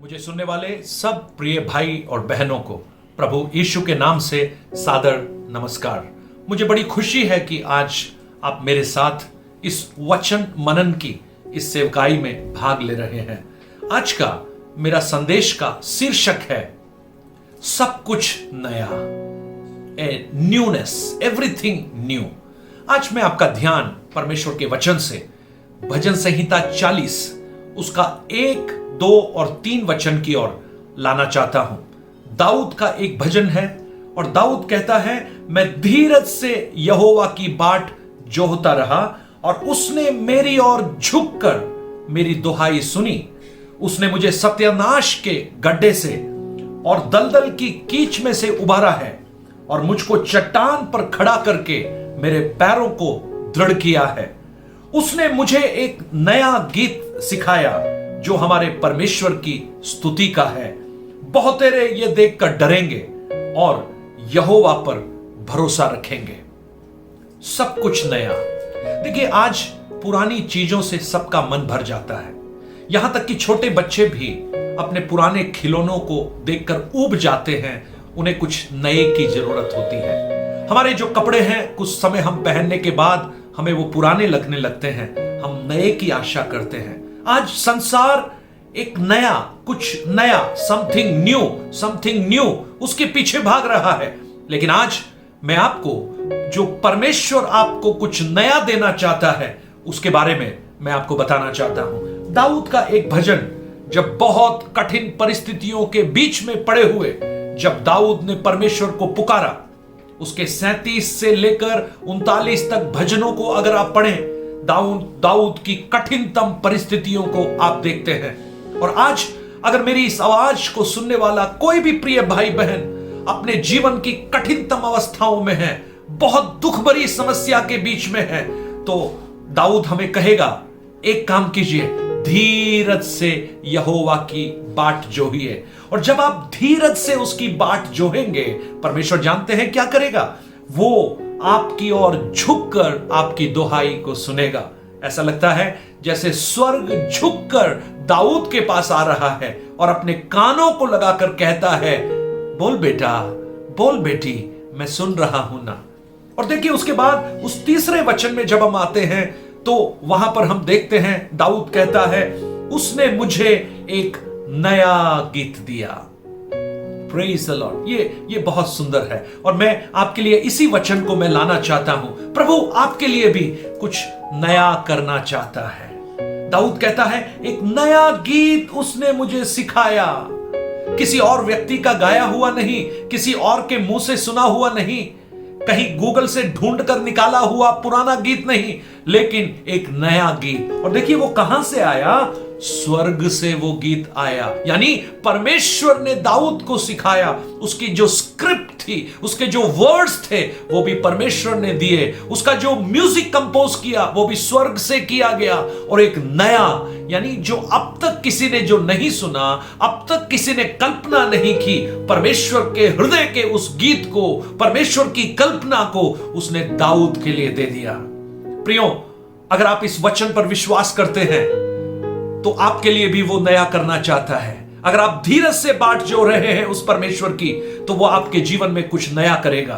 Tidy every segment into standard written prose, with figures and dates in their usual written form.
मुझे सुनने वाले सब प्रिय भाई और बहनों को प्रभु यीशु के नाम से सादर नमस्कार। मुझे बड़ी खुशी है कि आज आप मेरे साथ इस वचन मनन की इस सेवकाई में भाग ले रहे हैं। आज का मेरा संदेश का शीर्षक है सब कुछ नया, ए न्यूनेस, एवरीथिंग न्यू। आज मैं आपका ध्यान परमेश्वर के वचन से भजन संहिता 40 उसका 1, 2 और 3 वचन की ओर लाना चाहता हूं। दाऊद का एक भजन है और दाऊद कहता है, मैं धीरज से यहोवा की बाट जोहता रहा और उसने मेरी ओर झुककर मेरी दुहाई सुनी। उसने मुझे सत्यानाश के गड्ढे से और दलदल की कीच में से उबारा है और मुझको चट्टान पर खड़ा करके मेरे पैरों को दृढ़ किया है। उसने मुझे एक नया गीत सिखाया जो हमारे परमेश्वर की स्तुति का है। बहुतेरे ये देखकर डरेंगे और यहोवा पर भरोसा रखेंगे। सब कुछ नया। देखिए, आज पुरानी चीजों से सबका मन भर जाता है। यहां तक कि छोटे बच्चे भी अपने पुराने खिलौनों को देखकर ऊब जाते हैं। उन्हें कुछ नए की जरूरत होती है। हमारे जो कपड़े हैं कुछ समय हम पहनने के बाद हमें वो पुराने लगने लगते हैं। हम नए की आशा करते हैं। आज संसार एक नया, कुछ नया, समथिंग न्यू उसके पीछे भाग रहा है। लेकिन आज मैं आपको, जो परमेश्वर आपको कुछ नया देना चाहता है, उसके बारे में मैं आपको बताना चाहता हूं। दाऊद का एक भजन, जब बहुत कठिन परिस्थितियों के बीच में पड़े हुए जब दाऊद ने परमेश्वर को पुकारा, उसके 37 से लेकर 39 तक भजनों को अगर आप पढ़ें, दाऊद की कठिनतम परिस्थितियों को आप देखते हैं। और आज अगर मेरी इस आवाज को सुनने वाला कोई भी प्रिय भाई बहन अपने जीवन की कठिनतम अवस्थाओं में है, बहुत दुख भरी समस्या के बीच में है, तो दाऊद हमें कहेगा, एक काम कीजिए, धीरज से यहोवा की बाट जोहिए। और जब आप धीरज से उसकी बाट जोहेंगे, परमेश्वर जानते हैं क्या करेगा, वो आपकी ओर झुककर आपकी दुहाई को सुनेगा। ऐसा लगता है जैसे स्वर्ग झुककर दाऊद के पास आ रहा है और अपने कानों को लगाकर कहता है, बोल बेटा, बोल बेटी, मैं सुन रहा हूं ना। और देखिए, उसके बाद उस तीसरे वचन में जब हम आते हैं तो वहां पर हम देखते हैं दाऊद कहता है, उसने मुझे एक नया गीत दिया। Praise the Lord. ये बहुत सुंदर है और मैं आपके लिए इसी वचन को मैं लाना चाहता हूं। प्रभु आपके लिए भी कुछ नया करना चाहता है। दाऊद कहता है, एक नया गीत उसने मुझे सिखाया। किसी और व्यक्ति का गाया हुआ नहीं, किसी और के मुंह से सुना हुआ नहीं, कहीं गूगल से ढूंढ कर निकाला हुआ पुराना गीत नहीं, लेकिन एक नया गीत। और देखिए वो कहां से आया, स्वर्ग से वो गीत आया। यानी परमेश्वर ने दाऊद को सिखाया। उसकी जो स्क्रिप्ट थी, उसके जो वर्ड्स थे, वो भी परमेश्वर ने दिए। उसका जो म्यूजिक कंपोज किया, वो भी स्वर्ग से किया गया। और एक नया, यानी जो अब तक किसी ने जो नहीं सुना, अब तक किसी ने कल्पना नहीं की, परमेश्वर के हृदय के उस गीत को, परमेश्वर की कल्पना को उसने दाऊद के लिए दे दिया। प्रियो, अगर आप इस वचन पर विश्वास करते हैं तो आपके लिए भी वो नया करना चाहता है। अगर आप धीरज से बाट जो रहे हैं उस परमेश्वर की, तो वो आपके जीवन में कुछ नया करेगा,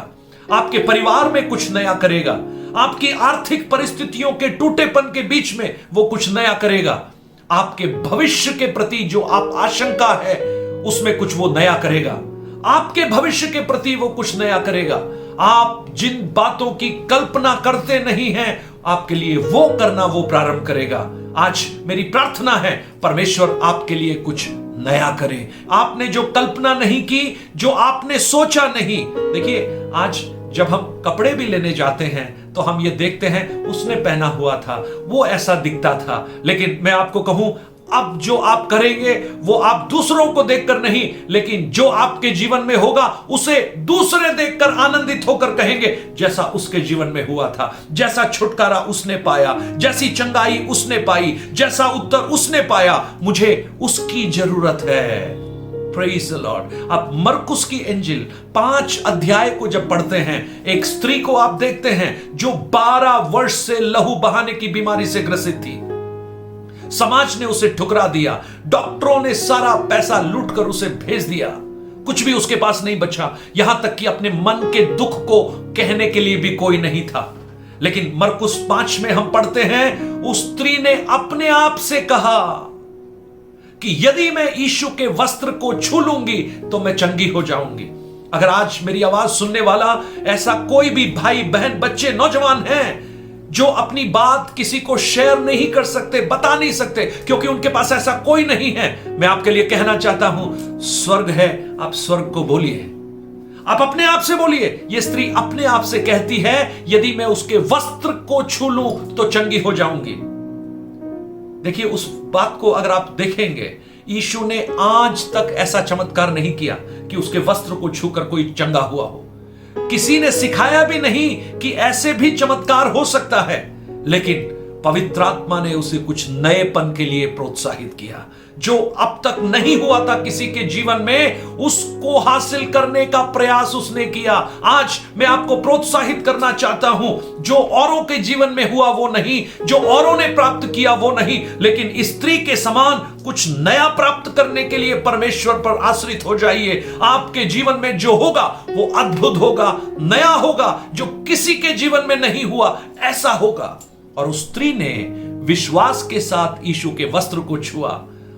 आपके परिवार में कुछ नया करेगा, आपकी आर्थिक परिस्थितियों के टूटेपन के बीच में वो कुछ नया करेगा, आपके भविष्य के प्रति जो आप आशंका है उसमें कुछ वो नया करेगा, आपके भविष्य के प्रति वो कुछ नया करेगा। आप जिन बातों की कल्पना करते नहीं हैं, आपके लिए वो करना वो प्रारंभ करेगा। आज मेरी प्रार्थना है, परमेश्वर आपके लिए कुछ नया करे। आपने जो कल्पना नहीं की, जो आपने सोचा नहीं। देखिए, आज जब हम कपड़े भी लेने जाते हैं तो हम ये देखते हैं, उसने पहना हुआ था, वो ऐसा दिखता था। लेकिन मैं आपको कहूं, अब जो आप करेंगे वो आप दूसरों को देखकर नहीं, लेकिन जो आपके जीवन में होगा उसे दूसरे देखकर आनंदित होकर कहेंगे, जैसा उसके जीवन में हुआ था, जैसा छुटकारा उसने पाया, जैसी चंगाई उसने पाई, जैसा उत्तर उसने पाया, मुझे उसकी जरूरत है। Praise the Lord. आप मरकुस की इंजिल 5 अध्याय को जब पढ़ते हैं, एक स्त्री को आप देखते हैं जो 12 वर्ष से लहू बहाने की बीमारी से ग्रसित थी। समाज ने उसे ठुकरा दिया, डॉक्टरों ने सारा पैसा लूटकर उसे भेज दिया, कुछ भी उसके पास नहीं बचा, यहां तक कि अपने मन के दुख को कहने के लिए भी कोई नहीं था। लेकिन मरकुस 5 में हम पढ़ते हैं, उस स्त्री ने अपने आप से कहा कि यदि मैं यीशु के वस्त्र को छू लूंगी तो मैं चंगी हो जाऊंगी। अगर आज मेरी आवाज सुनने वाला ऐसा कोई भी भाई बहन बच्चे नौजवान हैं जो अपनी बात किसी को शेयर नहीं कर सकते, बता नहीं सकते, क्योंकि उनके पास ऐसा कोई नहीं है, मैं आपके लिए कहना चाहता हूं, स्वर्ग है, आप स्वर्ग को बोलिए, आप अपने आप से बोलिए। यह स्त्री अपने आप से कहती है, यदि मैं उसके वस्त्र को छू लूं तो चंगी हो जाऊंगी। देखिए, उस बात को अगर आप देखेंगे, यीशु ने आज तक ऐसा चमत्कार नहीं किया कि उसके वस्त्र को छूकर कोई चंगा हुआ हो। किसी ने सिखाया भी नहीं कि ऐसे भी चमत्कार हो सकता है, लेकिन पवित्र आत्मा ने उसे कुछ नएपन के लिए प्रोत्साहित किया। जो अब तक नहीं हुआ था किसी के जीवन में, उसको हासिल करने का प्रयास उसने किया। आज मैं आपको प्रोत्साहित करना चाहता हूं, जो औरों के जीवन में हुआ वो नहीं, जो औरों ने प्राप्त किया वो नहीं, लेकिन स्त्री के समान कुछ नया प्राप्त करने के लिए परमेश्वर पर आश्रित हो जाइए। आपके जीवन में जो होगा वो अद्भुत होगा, नया होगा, जो किसी के जीवन में नहीं हुआ ऐसा होगा। और उस स्त्री ने विश्वास के साथ यीशु के वस्त्र को छुआ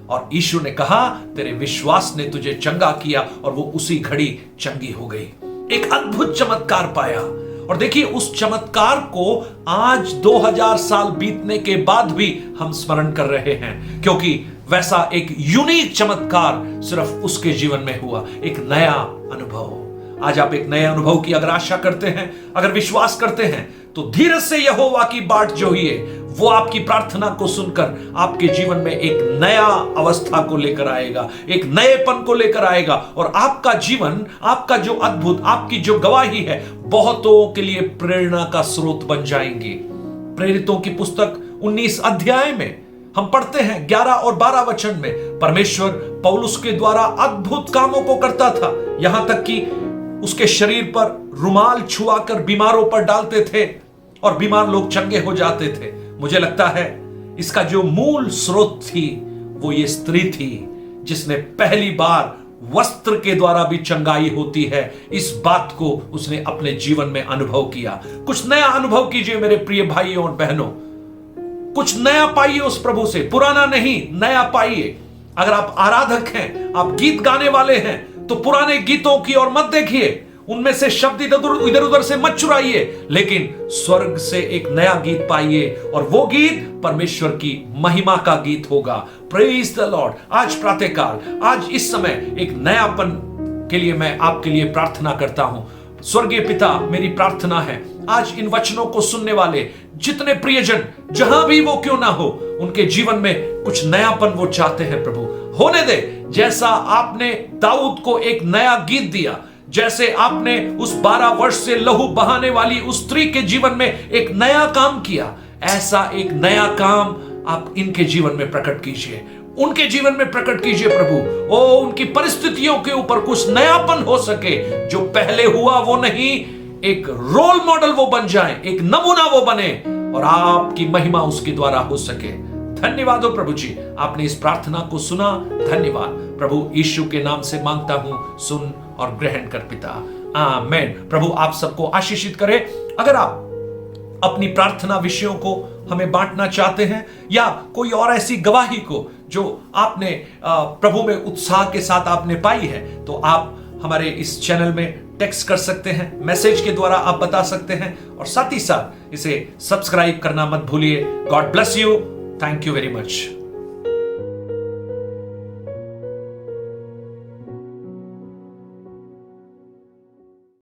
और यीशु ने कहा, तेरे विश्वास ने तुझे चंगा किया, और वो उसी घड़ी चंगी हो गई। एक अद्भुत चमत्कार पाया। और देखिए, उस चमत्कार को आज 2000 साल बीतने के बाद भी हम स्मरण कर रहे हैं, क्योंकि वैसा एक यूनिक चमत्कार सिर्फ उसके जीवन में हुआ, एक नया अनुभव। आज आप एक नए अनुभव की अगर आशा करते हैं, अगर विश्वास करते हैं, तो धीरज से यहोवा की बाट जोहिए, वो आपकी प्रार्थना को सुनकर आपके जीवन में एक नया अवस्था को लेकर आएगा, एक नएपन को लेकर आएगा, और आपका जीवन, आपका जो अद्भुत, आपकी जो गवाही है, बहुतों के लिए प्रेरणा का स्रोत बन जाएंगी। प्रेरितों की पुस्तक 19 अध्याय में हम पढ़ते हैं 11 और 12 वचन में, परमेश्वर पौलुस के द्वारा अद्भुत कामों को करता था, यहां तक कि उसके शरीर पर रुमाल छुआकर बीमारों पर डालते थे और बीमार लोग चंगे हो जाते थे। मुझे लगता है इसका जो मूल स्रोत थी वो ये स्त्री थी, जिसने पहली बार वस्त्र के द्वारा भी चंगाई होती है, इस बात को उसने अपने जीवन में अनुभव किया। कुछ नया अनुभव कीजिए मेरे प्रिय भाइयों और बहनों, कुछ नया पाइए उस प्रभु से, पुराना नहीं, नया पाइए। अगर आप आराधक हैं, आप गीत गाने वाले हैं, तो पुराने गीतों की ओर मत देखिए, उनमें से शब्द इधर उधर से मत चुराइए, लेकिन स्वर्ग से एक नया गीत पाइए, और वो गीत परमेश्वर की महिमा का गीत होगा। Praise the Lord. आज प्रातःकाल, आज इस समय एक नयापन के लिए मैं आपके लिए प्रार्थना करता हूं। स्वर्गीय पिता, मेरी प्रार्थना है आज इन वचनों को सुनने वाले जितने प्रियजन, जहां भी वो क्यों ना हो, उनके जीवन में कुछ नयापन वो चाहते हैं प्रभु, होने दे। जैसा आपने दाऊद को एक नया गीत दिया, जैसे आपने उस 12 वर्ष से लहू बहाने वाली उस स्त्री के जीवन में एक नया काम किया, ऐसा एक नया काम आप इनके जीवन में प्रकट कीजिए, उनके जीवन में प्रकट कीजिए प्रभु। ओ, उनकी परिस्थितियों के ऊपर कुछ नयापन हो सके, जो पहले हुआ वो नहीं, एक रोल मॉडल वो बन जाए, एक नमूना वो बने, और आपकी महिमा उसके द्वारा हो सके। धन्यवाद हो प्रभु जी, आपने इस प्रार्थना को सुना। धन्यवाद प्रभु, यीशु के नाम से मांगता हूं, सुन और ग्रहण कर पिता, आमेन। प्रभु आप सबको आशीषित करे। अगर आप अपनी प्रार्थना विषयों को हमें बांटना चाहते हैं, या कोई और ऐसी गवाही को जो आपने प्रभु में उत्साह के साथ आपने पाई है, तो आप हमारे इस चैनल में टेक्स्ट कर सकते हैं, मैसेज के द्वारा आप बता सकते हैं, और साथ ही साथ इसे सब्सक्राइब करना मत भूलिए। God bless you. Thank you very much.